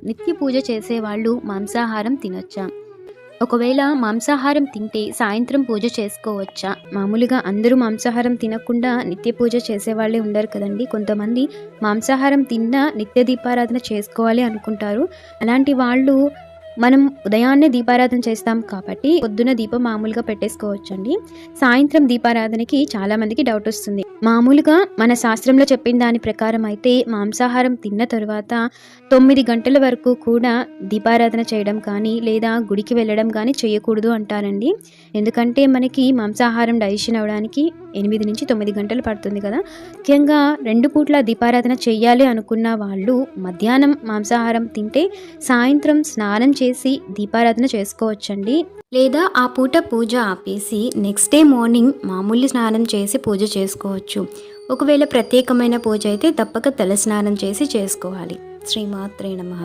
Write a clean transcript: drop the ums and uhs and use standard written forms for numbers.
నిత్య పూజ చేసేవాళ్ళు మాంసాహారం తినొచ్చా? ఒకవేళ మాంసాహారం తింటే సాయంత్రం పూజ చేసుకోవచ్చా? మామూలుగా అందరూ మాంసాహారం తినకుండా నిత్య పూజ చేసేవాళ్ళే ఉండరు కదండీ! కొంతమంది మాంసాహారం తిన్నా నిత్య దీపారాధన చేసుకోవాలి అనుకుంటారు. అలాంటి వాళ్ళు మనం ఉదయాన్నే దీపారాధన చేస్తాం కాబట్టి పొద్దున దీపం మామూలుగా పెట్టేసుకోవచ్చండి. సాయంత్రం దీపారాధనకి చాలా మందికి డౌట్ వస్తుంది. మామూలుగా మన శాస్త్రంలో చెప్పిన దాని ప్రకారం అయితే మాంసాహారం తిన్న తరువాత 9 గంటల వరకు కూడా దీపారాధన చేయడం కానీ లేదా గుడికి వెళ్ళడం కానీ చేయకూడదు అంటారండి. ఎందుకంటే మనకి మాంసాహారం డైజెషన్ అవ్వడానికి 8-9 గంటలు పడుతుంది కదా. ముఖ్యంగా 2 పూట్ల దీపారాధన చెయ్యాలి అనుకున్న వాళ్ళు మధ్యాహ్నం మాంసాహారం తింటే సాయంత్రం స్నానం చేసి దీపారాధన చేసుకోవచ్చండి. లేదా ఆ పూట పూజ ఆపేసి నెక్స్ట్ డే మార్నింగ్ మామూలు స్నానం చేసి పూజ చేసుకోవచ్చు. ఒకవేళ ప్రత్యేకమైన పూజ అయితే తప్పక తల స్నానం చేసి చేసుకోవాలి. శ్రీమాత్రే నమః.